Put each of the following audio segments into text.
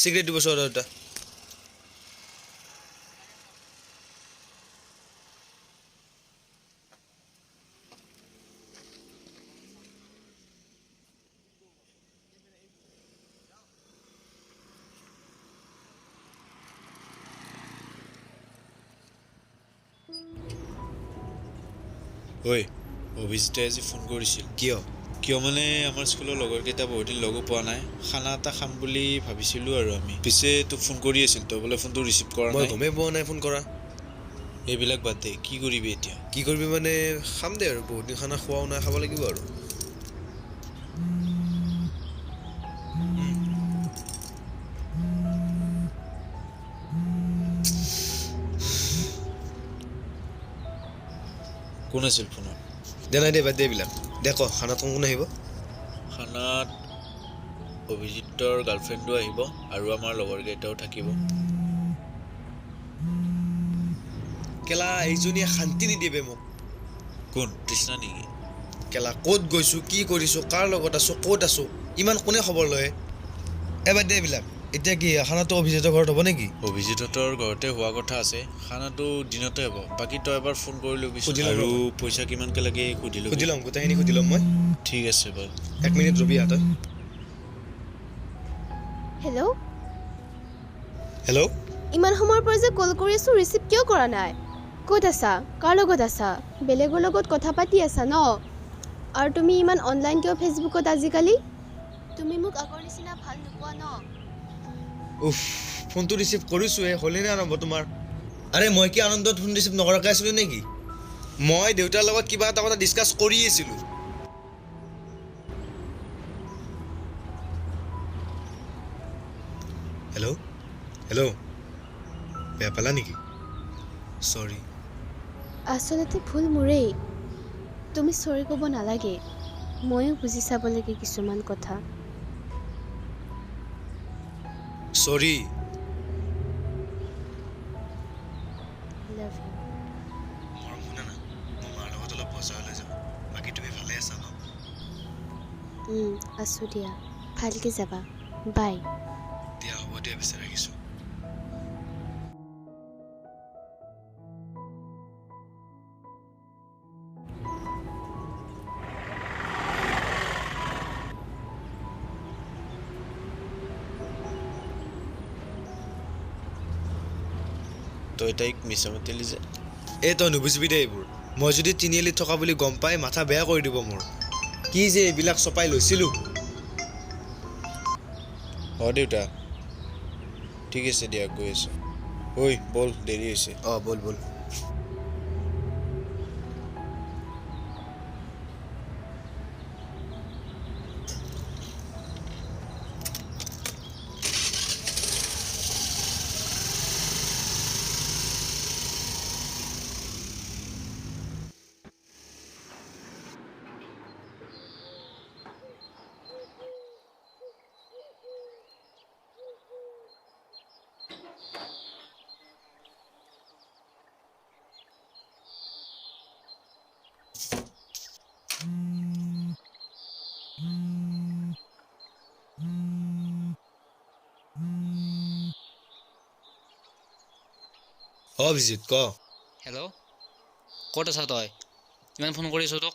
সিগাৰেট দিব সৰটা ওই অভিজিতে আজি ফোন কৰিছিল কিয় মানে আমাৰ স্কুলৰ লগৰ কেইটা বহুত দিন লগো পোৱা নাই খানা এটা খাম বুলি ভাবিছিলো আৰু আমি পিছে তোক ফোন কৰি আছিল তই বোলে ফোনটো ৰিচিভ কৰা নাই মই গমে পোৱা নাই ফোন কৰা এইবিলাক বাদ দে কি কৰিবি এতিয়া কি কৰিবি মানে খাম দে আৰু বহুত দিন খানা খোৱাও নাই খাব লাগিব আৰু কোন আছিল ফোনত দে নাই দে বাদ দে এইবিলাক দে ক খানাত কোন আহিব খানাত অভিজিতৰ গাৰ্লফ্ৰেণ্ডো আহিব আৰু আমাৰ লগৰ কেইটাও থাকিব কেলা এইজনীয়ে শান্তি নিদিয়ে মোক কোন কৃষ্ণা নেকি কেলা ক'ত গৈছো কি কৰিছো কাৰ লগত আছো ক'ত আছো ইমান কোনে খবৰ লয় এবাৰ দে এইবিলাক এতিয়া কি খানাটো অভিজিতৰ ঘৰত হ'ব নেকি অভিজিতৰ ঘৰতে হোৱা কথা আছে খানাটো দিনতে হ'ব বাকী তই এবাৰ ফোন কৰি ল'বি আৰু পইচা কিমানকে লাগে সুধি ল'ম গোটেইখিনি সুধি ল'ম মই ঠিক আছে বাৰু 1 মিনিট ৰবি তই হেল্ল' ইমান সময়ৰ পৰা যে কল কৰি আছো ৰিচিভ কিয় কৰা নাই ক'ত আছা কাৰ লগত আছা বেলেগৰ লগত কথা পাতি আছা ন আৰু তুমি ইমান অনলাইন কিয় ফেচবুকত আজিকালি তুমি মোক আগৰ নিচিনা ভাল নোপোৱা ন উফ ফোনটো ৰিচিভ কৰিছোৱে হ'লে নে আৰম্ভ তোমাৰ আৰে মই কি আনন্দত ফোন ৰিচিভ নকৰাকৈ আছিলো নেকি মই দেউতাৰ লগত কিবা এটা কথা ডিছকাছ কৰি আছিলো হেল্ল' বেয়া পালা নেকি সৰি আচলতে ভুল মোৰেই তুমি চৰি ক'ব নালাগে ময়ো বুজি চাব লাগে কিছুমান কথা সৰি লাভ ইউ মৰম শুনা না মই মাৰ লগত অলপ বজাৰলৈ যাম বাকী তুমি ভালে আছা ন আছো দিয়া ভালকে যাবা বাই দিয়া হ'ব দিয়া পিছে ৰাখিছোঁ তই তাইক মিছা মাতিলি যে এই তই নুবুজিবি দে এইবোৰ মই যদি তিনিআলিত থকা বুলি গম পাই মাথা বেয়া কৰি দিব মোৰ কি যে এইবিলাক চপাই লৈছিলোঁ দেউতা ঠিক আছে দিয়া গৈ আছো ঐ বল দেৰি হৈছে বল অভিজিত ক হেল্ল' ক'ত আছা তই ইমান ফোন কৰিছোঁ তোক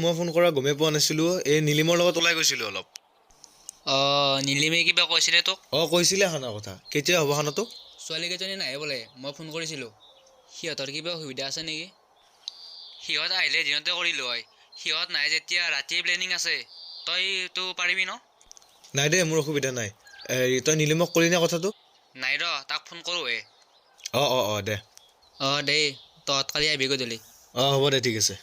মই ফোন কৰা গমেই পোৱা নাছিলোঁ এই নীলিমৰ লগত ওলাই গৈছিলোঁ অলপ নীলিমে কিবা কৈছিলে তোক কৈছিলে খানাৰ কথা কেতিয়া হ'ব খানাটো ছোৱালীকেইজনী নাহে বোলে মই ফোন কৰিছিলোঁ সিহঁতৰ কিবা অসুবিধা আছে নেকি সিহঁত আহিলে দিনতে কৰিলোঁ হয় সিহঁত নাহে যেতিয়া ৰাতিয়ে প্লেনিং আছে তইতো পাৰিবি ন নাই দে মোৰ অসুবিধা নাই তই নীলিমক ক'লি নে কথাটো নাই ৰ তাক ফোন কৰোঁহে দে দেই তহঁত কালি আহিবি গধূলি হ'ব দে ঠিক আছে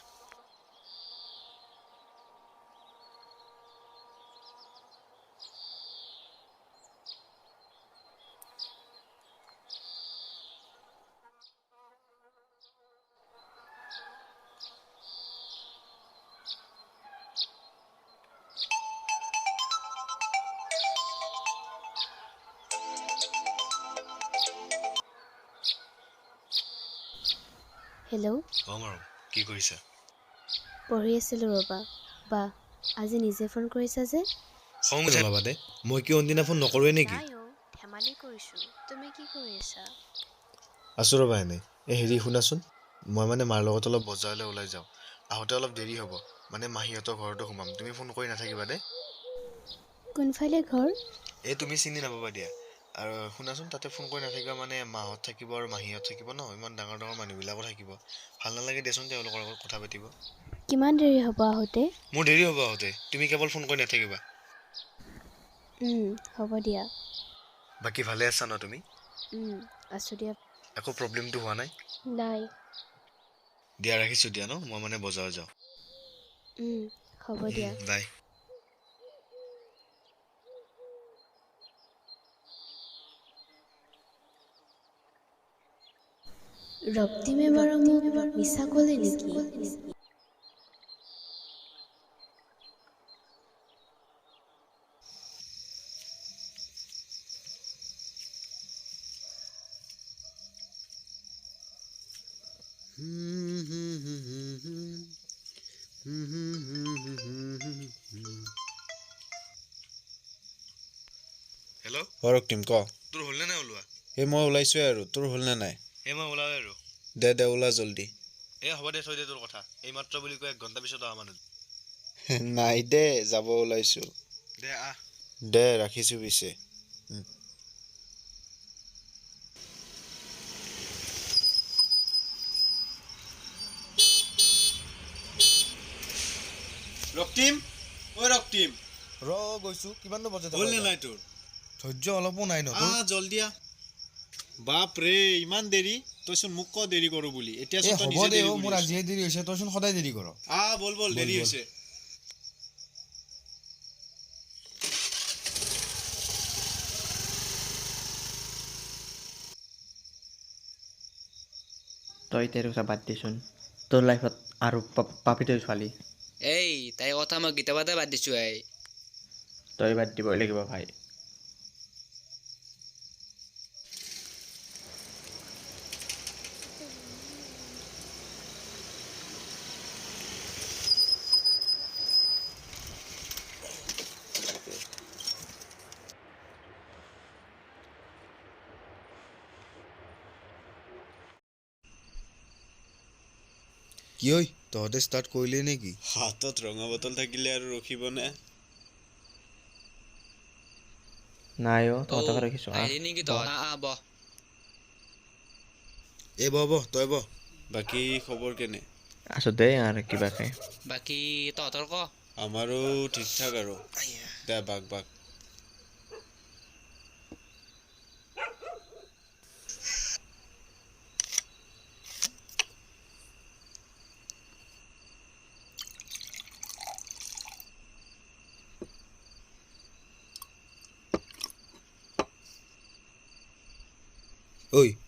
হেল্ল' মাৰম কি কৰিছা পঢ়ি আছিলোঁ ৰ'বা বা আজি নিজে ফোন কৰিছা যে খং নলবা দে মই কি অন্দিনা ফোন নকৰোৱে নেকি নাই ধেমালি কৰিছোঁ। তুমি কি কৰি আছা? আছোঁ ৰ'বা এনেই। হেৰি শুনাচোন, মই মানে মাৰ লগত অলপ বজাৰলৈ ওলাই যাওঁ। আহোঁতে অলপ দেৰি হ'ব, মানে মাহীহঁতৰ ঘৰতো সোমাম। তুমি ফোন কৰি নাথাকিবা দেই। কোনফালে ঘৰ? তুমি চিনি নাপাবা দিয়া। আৰু শুনাচোন, তাতে ফোন কৰি নাথাকিবা, মানে মাহঁত থাকিব আৰু মাহীহঁত থাকিব ন, ইমান ডাঙৰ ডাঙৰ মানুহবিলাকো থাকিব। ভাল নালাগে দেচোন তেওঁলোকৰ লগত কথা পাতিব। কিমান দেৰি হ'ব আহোঁতে? মোৰ দেৰি হ'ব আহোঁতে, তুমি কেৱল ফোন কৰি নাথাকিবা। হ'ব দিয়া। বাকী ভালে আছা ন তুমি? আছোঁ দিয়া। একো প্ৰব্লেমটো হোৱা নাই? নাই। দিয়া ৰাখিছোঁ দিয়া ন, মই মানে বজাৰ যাওঁ। হ'ব দিয়া। বাই। ৰক্তিমে বাৰু মোক মিছা ক'লে নেকি? হেল্ল', ৰক্তিম ক। তোৰ হ'লনে নাই ওলোৱা? মই ওলাইছোৱে আৰু, তোৰ হ'লনে নাই? মই ওলাওৱে আৰু। দে ওলা জল্দি। হ'ব দে, থৈ দে তোৰ কথা। এইমাত্ৰ বুলি কৈ 1 ঘণ্টা পিছত অহা মানুহ। নাই দে, যাব ওলাইছোঁ। দে আহ। দে ৰাখিছোঁ পিছে। ৰক্তিম, ৰক্তিম। গৈছোঁ, কিমাননো বজাই হ'লনে নাই তোৰ? ধৈৰ্য অলপো নাই ন তোৰ? জল্দি আহ। বাপৰে, ইমান দেৰি? তইচোন মোক ক দেৰি কৰোঁ বুলি। এতিয়া হ'ব দে মোৰ আজিহে দেৰি হৈছে, তইচোন সদায় দেৰি কৰ। বল দেৰি হৈছে। তই এতিয়া কথা বাদ দেচোন, তোৰ লাইফত আৰু পাপি তই ছোৱালী তাইৰ কথা মই কেতিয়াবাতে বাদ দিছোঁ। তই বাদ দিবই লাগিব ভাই। কি ঐ, তহঁতে ষ্টাৰ্ট কৰিলি নেকি? হাতত ৰঙা বটল থাকিলে আৰু ৰখিবনে? নাই তহঁতক ৰাখিছোঁ। আহিলি নেকি তই? বহ। বহ, তই বহ। বাকী খবৰ কেনে? আছোঁ দেই আৰু কিবাকে। বাকী তহঁতৰ ক? আমাৰো ঠিক ঠাক আৰু। দে বাক।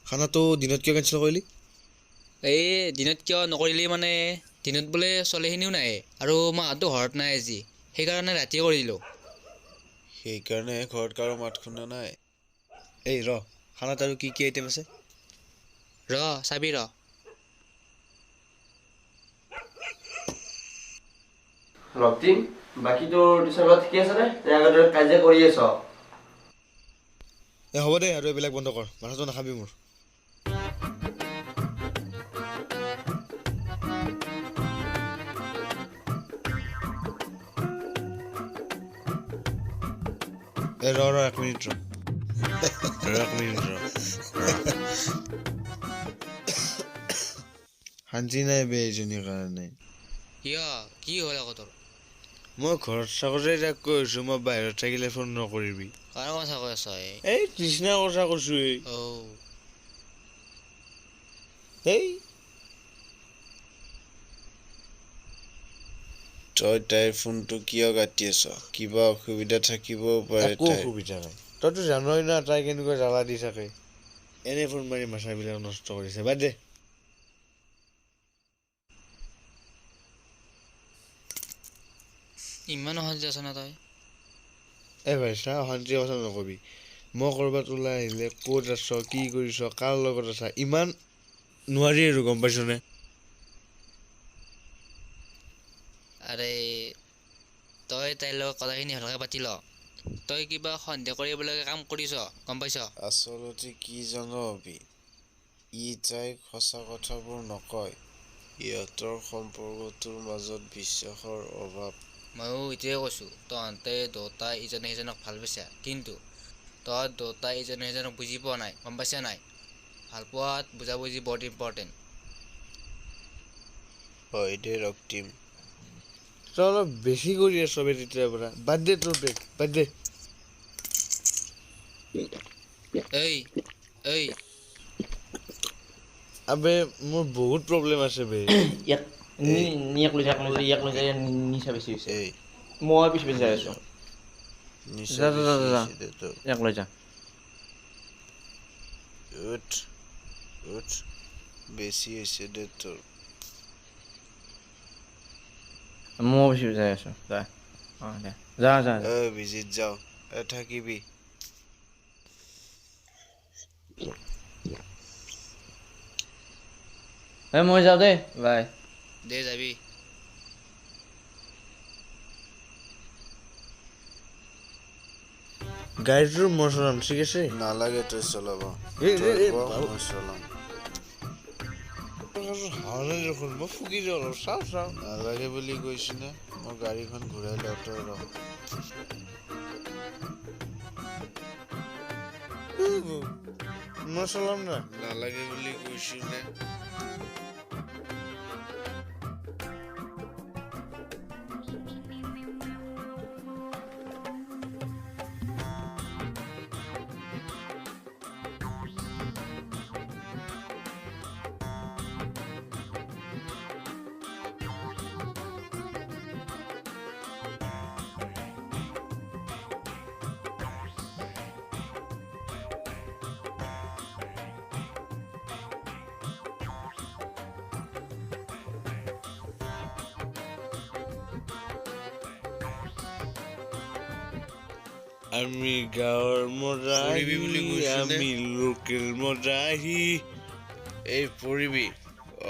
খানাটো দিনত কিয় কেঞ্চেল কৰিলি? দিনত কিয় নকৰিলি মানে, দিনত বোলে ছোৱালীখিনিও নাহে আৰু মাহঁতো ঘৰত নাই আজি, সেইকাৰণে ৰাতিয়ে কৰি দিলোঁ। সেইকাৰণে ঘৰত কাৰো মাত শুনা নাই। খানাত আৰু কি আইটেম আছে? চাবি ৰ। ৰক্তিম, বাকী তোৰ টিচাৰ ঠিকে আছে নে? আগতে কাজিয়া কৰি আছ? হ'ব দে, আৰু এইবিলাক বন্ধ কৰ, মাথাটো নাখাবি মোৰ। ৰ 1 মিনিট ৰ। 1 মিনিট ৰ। শান্তি নাই বে এইজনীৰ কাৰণে। কিয়? কি হ'ল আকৌ তোৰ? মই ঘৰত থাকোঁতে তাক কৈছোঁ, মই বাহিৰত থাকিলে ফোন নকৰিবি। কাৰ কথা কৈ আছ? তৃষ্ণাৰ কথা কৈছোঁ। তই তাইৰ ফোনটো কিয় কাটি আছ? কিবা অসুবিধা থাকিবও পাৰে একো তাইৰ। অসুবিধা নাই। তইতো জানই না তাই কেনেকৈ জ্বালা দি থাকে। এনেই ফোন মাৰি মাথাবিলাক নষ্ট কৰিছে, বাদ দে। ইমান অশান্তি আছ না তই? ভাই চা, অশান্তিৰ কথা নকবি। মই ক'ৰবাত ওলাই আহিলে ক'ত আছ, কি কৰিছ, কাৰ লগত আছা, ইমান নোৱাৰি আৰু, গম পাইছনে? তই তাইৰ লগত কথাখিনি ভালকৈ পাতি ল। তই কিবা সন্দেহ কৰিবলগীয়া কাম কৰিছ গম পাইছ আচলতে কি জান অবি ই তাইক সঁচা কথাবোৰ নকয় ইহঁতৰ সম্পৰ্কটোৰ মাজত বিশ্বাসৰ অভাৱ ময়ো এতিয়াই কৈছোঁ তহঁতে দুটাই ইজনে সিজনক ভাল পাইছা কিন্তু তহঁত দুটাই ইজনে সিজনক বুজি পোৱা নাই গম পাইছা নাই ভাল পোৱাত বুজাবুজি বহুত ইম্পৰ্টেণ্ট হয় দে ৰক্তিম তই অলপ বেছি কৰি আছ বে তেতিয়াৰ পৰা বাদ দে তোৰ বেগ বাদ দে এই এই আবে মোৰ বহুত প্ৰব্লেম আছে বে ইয়াক ইয়াক লৈ যায় নিচা বেছি হৈছে এই মই পিছ যাই আছো নিচা বেছি হৈছে দে তোৰ ইয়াক লৈ যা উঠ উঠ বেছি হৈছে দে তোৰ মই পিছ যাই আছো যা দে যা যা ভিজিত যাওঁ থাকিবি মই যাওঁ দেই বাই দে যাবি গাড়ীটোৰ মই চলাম ঠিক আছে নালাগে তই চলাব এই, তই এই, বহ, বাবু। মই চলাম হাওনে দেখোন মই ফুকি দিওঁ অলপ চাওঁ চাওঁ নালাগে বুলি কৈছো নে মই গাড়ীখন ঘূৰাই লওঁ তই ৰহ মই চলাম না নালাগে বুলি কৈছো নে আমি গাঁৱৰ ফুৰিবি বুলি মৰাহি কৈছো নে? আমি লোকেল মৰাহি এই পৰিবি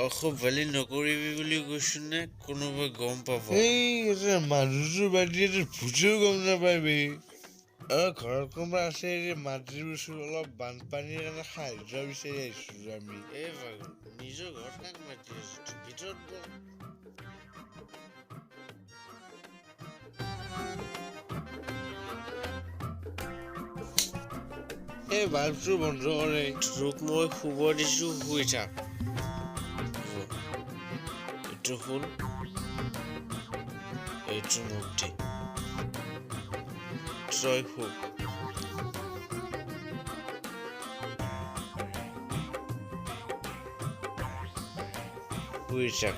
অসভ্যালি নকৰিবি বুলি কৈছো নে কোনোবাই গম পাব এই এটা মানুহটোৰ বাদিয়ে ভূতেও গম নাপায় বে ঘৰত কোনোবা আছে মাটিৰ বস্তু অলপ বানপানীৰ কাৰণে সাহায্য বিচাৰি আহিছো আমি এই ভাগৰ নিজৰ ঘৰত কাক মাতি আছো তোৰ ভিতৰত বহ এই বাল্বটো বন্ধ কৰে তোক মই শুব দিছো শুই থাক এইটো শুন এইটো মোক দি তই শু শুই থাক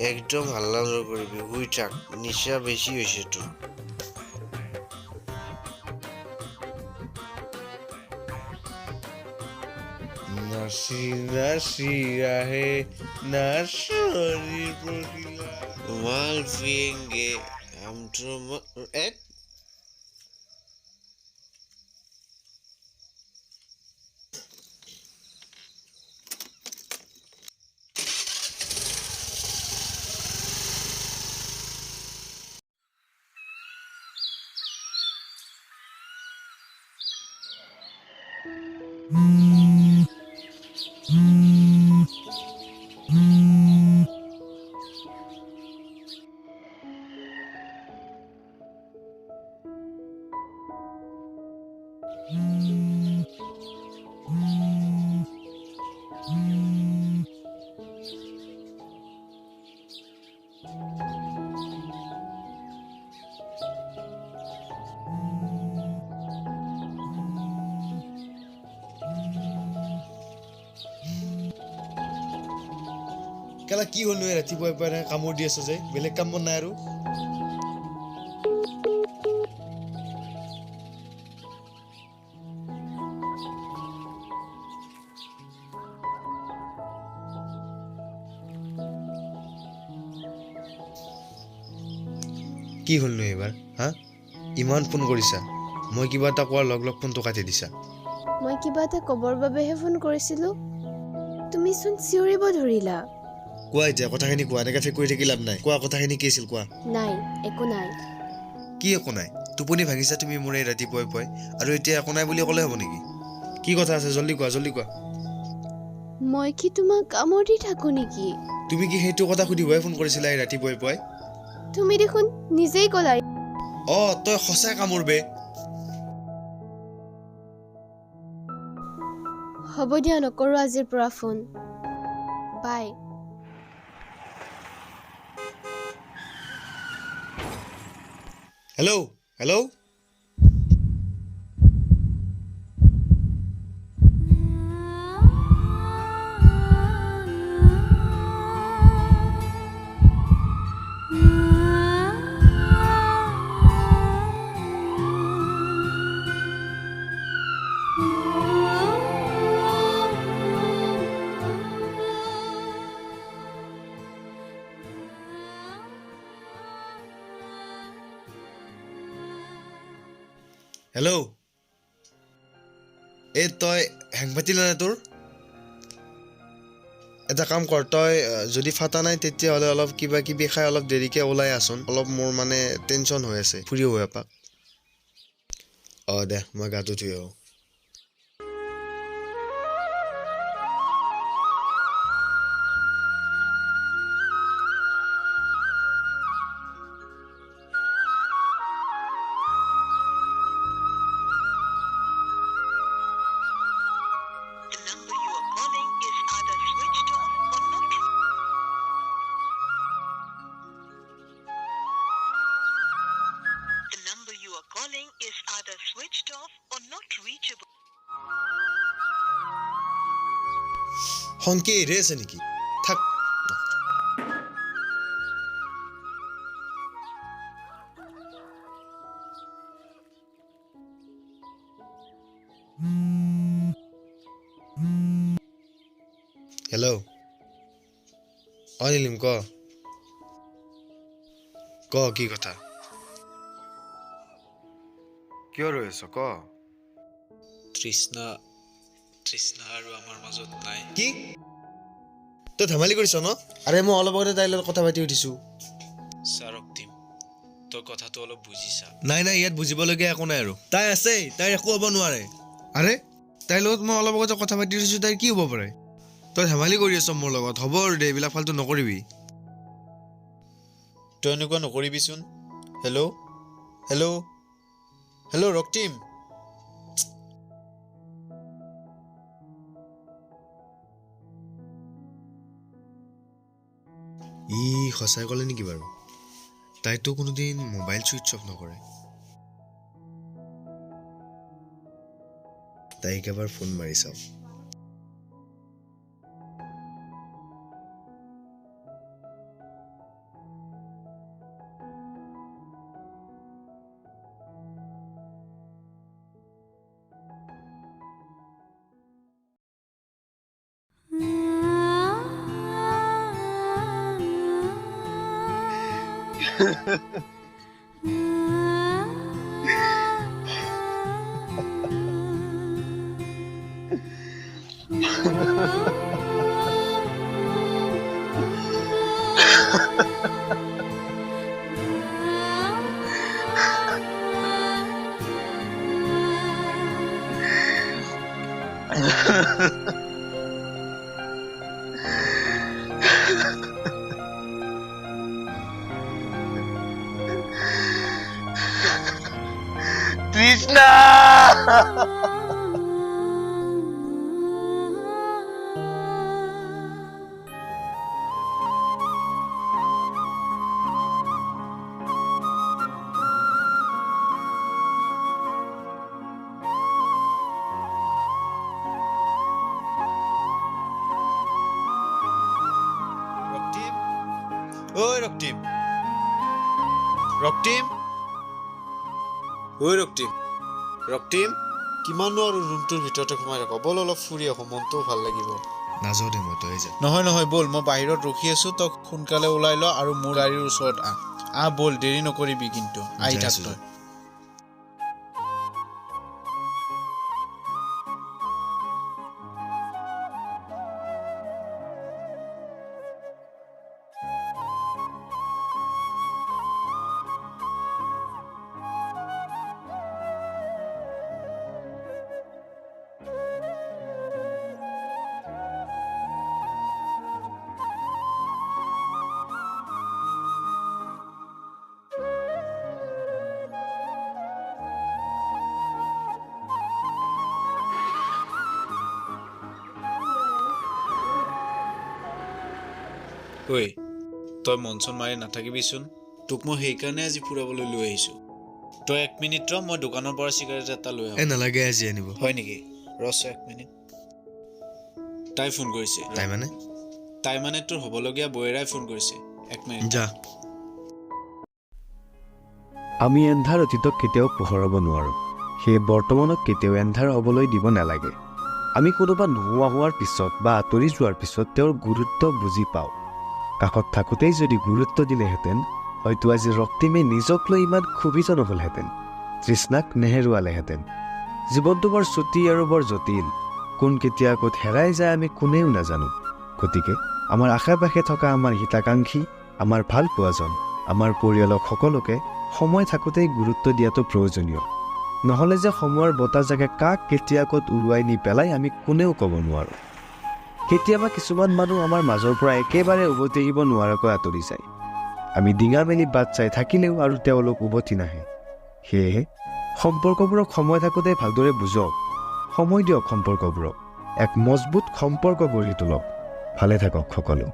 একদম হাল্লা নকৰিবি শুই থাক নিচা বেছি হৈছে তোৰ নাচি নাচি আহে নাচৰি পখিলা mal fienge am trum et কেলা কি হ'ল ৰাতিপুৱাই পৰা কামোৰ দি আছ যে বেলেগ কাম নাই আৰু কি হ'ল এইবাৰ হা ইমান ফোন কৰিছা মই কিবা এটা কোৱাৰ লগ লগ ফোনটো কাটি দিছা মই কিবা এটা ক'বৰ বাবেহে ফোন কৰিছিলোঁ তুমি চোন চিঞৰিব ধৰিলা কোৱা এতিয়া কথাখিনি কোৱা এনেকৈ কৰি থাকি লাভ নাই কোৱা কথাখিনি কি আছিল কোৱা নাই একো নাই কি একো নাই টোপনি ভাঙিছা তুমি মোৰ এই ৰাতিপুৱাই পুৱাই আৰু এতিয়া একো নাই বুলি ক'লে হ'ব নেকি কি কথা আছে জলদি কোৱা মই কি তোমাক কামোৰ দি থাকো নেকি তুমি কি সেইটো কথা সুধিবই ফোন কৰিছিলা এই ৰাতিপুৱাই পুৱাই তুমি দেখোন নিজেই ক'লা তই সঁচাই কামোৰবে হ'ব দিয়া নকৰো আজিৰ পৰা ফোন বাই হেল্ল' হেল্ল' তই হেং পাতিলে নে তোৰ এটা কাম কৰ তই যদি ফাটা নাই তেতিয়াহ'লে অলপ কিবা কিবি খাই অলপ দেৰিকে ওলাই আছোন অলপ মোৰ মানে টেনচন হৈ আছে ফুৰিও হৈ এপাক দে মই গাটো ধুই আহোঁ হনকে এৰি আছে নেকি থাক হেল্ল' নীলিম ক কি কথা কিয় ৰৈ আছ ক তৃষ্ণা আৰু আমাৰ মাজত নাই কি তই ধেমালি কৰিছ ন আৰে মই অলপ আগতে তাইৰ লগত কথা পাতি উঠিছো ছাৰক দিম তই কথাটো অলপ বুজিছা নাই ইয়াত বুজিবলগীয়া একো নাই আৰু তাই আছেই তাইৰ একো হ'ব নোৱাৰে আৰে তাইৰ লগত মই অলপ আগতে কথা পাতি উঠিছো তাইৰ কি হ'ব পাৰে তই ধেমালি কৰি আছ মোৰ লগত হ'ব আৰু দে এইবিলাক ফাল্টু নকৰিবি তই এনেকুৱা নকৰিবিচোন হেল্ল' ৰক্তিম সঁচাই ক'লে নেকি বাৰু তাইতো কোনোদিন মোবাইল ছুইচ অফ নকৰে তাইক এবাৰ ফোন মাৰি চাওঁ তৃষ্ণা ৰক্তিম কিমানো আৰু ৰুমটোৰ ভিতৰতে সোমাই থাক বল অলপ ফুৰি আহো মনটোও ভাল লাগিব নাযাওঁ দে মই তই যা নহয় বল মই বাহিৰত ৰখি আছো তই সোনকালে ওলাই ল আৰু মোৰ গাড়ীৰ ওচৰত আহ বল দেৰি নকৰিবি কিন্তু আহি থাক তই ঐ তই মন চন মাৰি নাথাকিবিচোন তোক মই সেইকাৰণে আজি ফুৰাবলৈ লৈ আহিছোঁ তই 1 মিনিট ৰ মই দোকানৰ পৰা চিগাৰেট এটা লৈ আহোঁ নালাগে আজি আনিব হয় নেকি ৰছ 1 মিনিট তাই ফোন কৰিছে তাই মানে তোৰ হ'বলগীয়া বৈৰাই ফোন কৰিছে 1 মিনিট যা আমি এন্ধাৰ অতীতক কেতিয়াও পোহৰাব নোৱাৰোঁ সেই বৰ্তমানক কেতিয়াও এন্ধাৰ হ'বলৈ দিব নালাগে আমি কোনোবা নোহোৱা হোৱাৰ পিছত বা আঁতৰি যোৱাৰ পিছত তেওঁৰ গুৰুত্ব বুজি পাওঁ কাষত থাকোঁতেই যদি গুৰুত্ব দিলেহেঁতেন হয়তো আজি ৰক্তিমে নিজক লৈ ইমান ক্ষোভিত নহ'লহেঁতেন তৃষ্ণাক নেহেৰুৱালেহেঁতেন জীৱনটো বৰ চুটি আৰু বৰ জটিল কোন কেতিয়া ক'ত হেৰাই যায় আমি কোনেও নাজানো গতিকে আমাৰ আশে পাশে থকা আমাৰ হিতাকাংক্ষী আমাৰ ভাল পোৱাজন আমাৰ পৰিয়ালক সকলোকে সময় থাকোঁতেই গুৰুত্ব দিয়াটো প্ৰয়োজনীয় নহ'লে যে সময়ৰ বতাহজাকে কাক কেতিয়া ক'ত উৰুৱাই নি পেলাই আমি কোনেও ক'ব নোৱাৰোঁ কেতিয়াবা কিছুমান মানুহ আমাৰ মাজৰ পৰা একেবাৰে উভতি আহিব নোৱাৰাকৈ আঁতৰি যায় আমি ডিঙা মেলি বাট চাই থাকিলেও আৰু তেওঁলোক উভতি নাহে সেয়েহে সম্পৰ্কবোৰক সময় থাকোঁতে ভালদৰে বুজক সময় দিয়ক সম্পৰ্কবোৰক এক মজবুত সম্পৰ্ক গঢ়ি তোলক ভালে থাকক সকলো